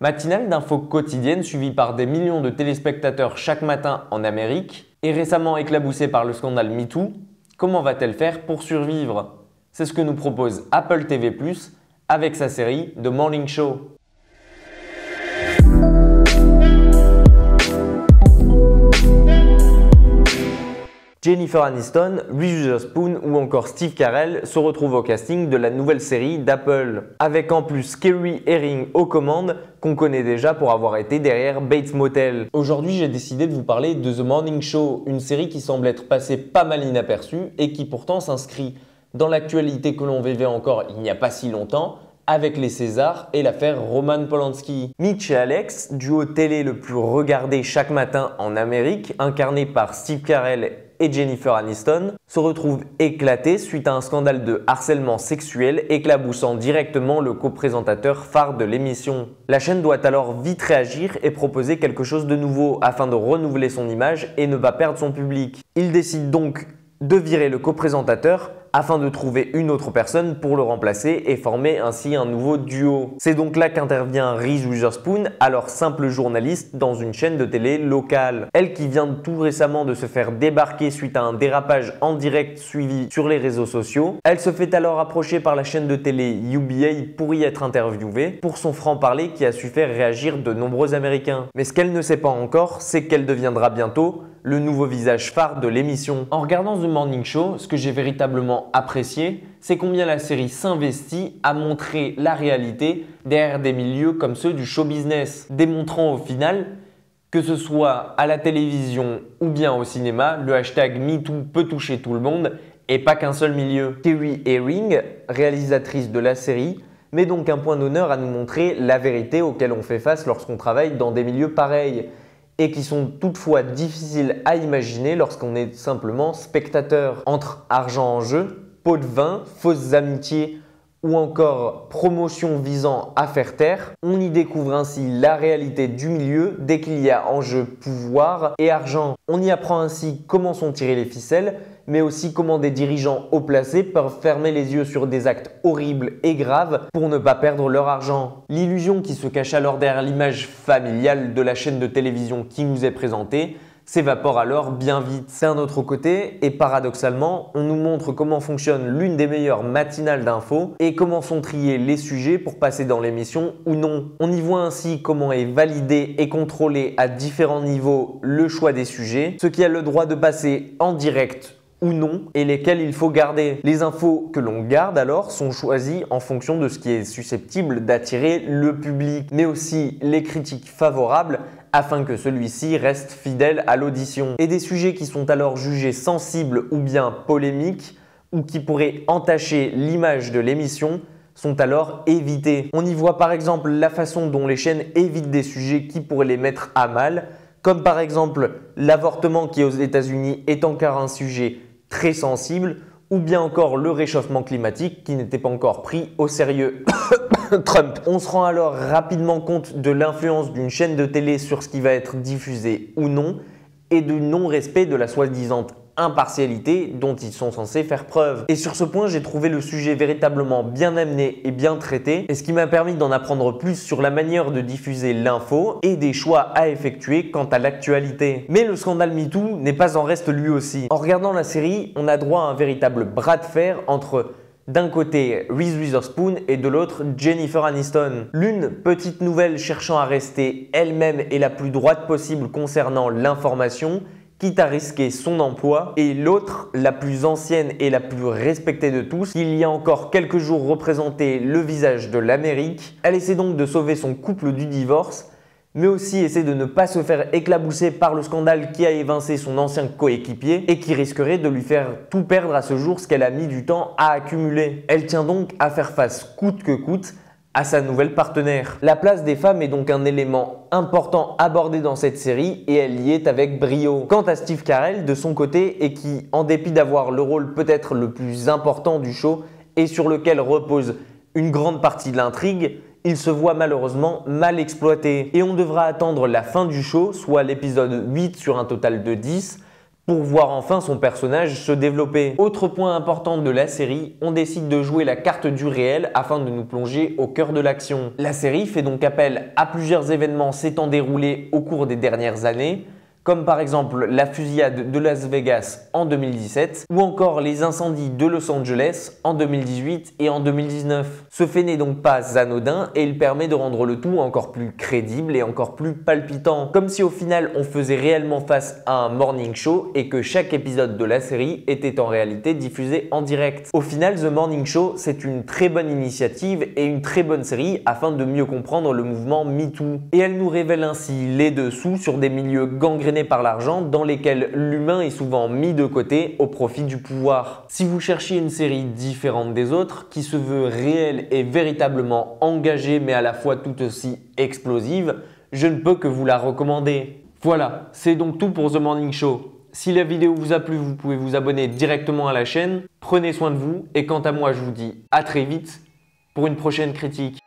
Matinale d'infos quotidiennes suivie par des millions de téléspectateurs chaque matin en Amérique et récemment éclaboussée par le scandale MeToo, comment va-t-elle faire pour survivre? C'est ce que nous propose Apple TV+, avec sa série The Morning Show. Jennifer Aniston, Reese Witherspoon ou encore Steve Carell se retrouvent au casting de la nouvelle série d'Apple, avec en plus Kerry Ehring aux commandes, qu'on connaît déjà pour avoir été derrière Bates Motel. Aujourd'hui, j'ai décidé de vous parler de The Morning Show, une série qui semble être passée pas mal inaperçue et qui pourtant s'inscrit dans l'actualité que l'on vivait encore il n'y a pas si longtemps, avec les Césars et l'affaire Roman Polanski. Mitch et Alex, duo télé le plus regardé chaque matin en Amérique, incarné par Steve Carell et Jennifer Aniston, se retrouvent éclatés suite à un scandale de harcèlement sexuel éclaboussant directement le co-présentateur phare de l'émission. La chaîne doit alors vite réagir et proposer quelque chose de nouveau afin de renouveler son image et ne pas perdre son public. Il décide donc de virer le co-présentateur afin de trouver une autre personne pour le remplacer et former ainsi un nouveau duo. C'est donc là qu'intervient Reese Witherspoon, alors simple journaliste dans une chaîne de télé locale. Elle qui vient tout récemment de se faire débarquer suite à un dérapage en direct suivi sur les réseaux sociaux. Elle se fait alors approcher par la chaîne de télé UBA pour y être interviewée pour son franc-parler qui a su faire réagir de nombreux Américains. Mais ce qu'elle ne sait pas encore, c'est qu'elle deviendra bientôt le nouveau visage phare de l'émission. En regardant The Morning Show, ce que j'ai véritablement apprécié, c'est combien la série s'investit à montrer la réalité derrière des milieux comme ceux du show business, démontrant au final que ce soit à la télévision ou bien au cinéma, le hashtag MeToo peut toucher tout le monde et pas qu'un seul milieu. Kerry Ehring, réalisatrice de la série, met donc un point d'honneur à nous montrer la vérité auquel on fait face lorsqu'on travaille dans des milieux pareils, et qui sont toutefois difficiles à imaginer lorsqu'on est simplement spectateur. Entre argent en jeu, pot de vin, fausses amitiés ou encore promotion visant à faire taire, on y découvre ainsi la réalité du milieu dès qu'il y a en jeu pouvoir et argent. On y apprend ainsi comment sont tirées les ficelles, mais aussi comment des dirigeants haut placés peuvent fermer les yeux sur des actes horribles et graves pour ne pas perdre leur argent. L'illusion qui se cache alors derrière l'image familiale de la chaîne de télévision qui nous est présentée s'évapore alors bien vite. D'un autre côté, et paradoxalement, on nous montre comment fonctionne l'une des meilleures matinales d'infos et comment sont triés les sujets pour passer dans l'émission ou non. On y voit ainsi comment est validé et contrôlé à différents niveaux le choix des sujets, ce qui a le droit de passer en direct ou non et lesquels il faut garder. Les infos que l'on garde alors sont choisies en fonction de ce qui est susceptible d'attirer le public, mais aussi les critiques favorables afin que celui-ci reste fidèle à l'audition. Et des sujets qui sont alors jugés sensibles ou bien polémiques ou qui pourraient entacher l'image de l'émission sont alors évités. On y voit par exemple la façon dont les chaînes évitent des sujets qui pourraient les mettre à mal, comme par exemple l'avortement qui aux États-Unis est encore un sujet très sensible, ou bien encore le réchauffement climatique qui n'était pas encore pris au sérieux. Trump. On se rend alors rapidement compte de l'influence d'une chaîne de télé sur ce qui va être diffusé ou non et du non-respect de la soi-disant impartialité dont ils sont censés faire preuve. Et sur ce point, j'ai trouvé le sujet véritablement bien amené et bien traité, et ce qui m'a permis d'en apprendre plus sur la manière de diffuser l'info et des choix à effectuer quant à l'actualité. Mais le scandale MeToo n'est pas en reste lui aussi. En regardant la série, on a droit à un véritable bras de fer entre d'un côté Reese Witherspoon et de l'autre Jennifer Aniston. L'une, petite nouvelle cherchant à rester elle-même et la plus droite possible concernant l'information, quitte à risquer son emploi, et l'autre, la plus ancienne et la plus respectée de tous, qui il y a encore quelques jours représentait le visage de l'Amérique. Elle essaie donc de sauver son couple du divorce, mais aussi essaie de ne pas se faire éclabousser par le scandale qui a évincé son ancien coéquipier et qui risquerait de lui faire tout perdre à ce jour ce qu'elle a mis du temps à accumuler. Elle tient donc à faire face coûte que coûte à sa nouvelle partenaire. La place des femmes est donc un élément important abordé dans cette série et elle y est avec brio. Quant à Steve Carell, de son côté, et qui, en dépit d'avoir le rôle peut-être le plus important du show et sur lequel repose une grande partie de l'intrigue, il se voit malheureusement mal exploité. Et on devra attendre la fin du show, soit l'épisode 8 sur un total de 10, pour voir enfin son personnage se développer. Autre point important de la série, on décide de jouer la carte du réel afin de nous plonger au cœur de l'action. La série fait donc appel à plusieurs événements s'étant déroulés au cours des dernières années, comme par exemple la fusillade de Las Vegas en 2017 ou encore les incendies de Los Angeles en 2018 et en 2019. Ce fait n'est donc pas anodin et il permet de rendre le tout encore plus crédible et encore plus palpitant, comme si au final on faisait réellement face à un morning show et que chaque épisode de la série était en réalité diffusé en direct. Au final, The Morning Show, c'est une très bonne initiative et une très bonne série afin de mieux comprendre le mouvement MeToo. Et elle nous révèle ainsi les dessous sur des milieux gangrénés par l'argent dans lesquels l'humain est souvent mis de côté au profit du pouvoir. Si vous cherchez une série différente des autres, qui se veut réelle et véritablement engagée mais à la fois tout aussi explosive, je ne peux que vous la recommander. Voilà, c'est donc tout pour The Morning Show. Si la vidéo vous a plu, vous pouvez vous abonner directement à la chaîne. Prenez soin de vous et quant à moi, je vous dis à très vite pour une prochaine critique.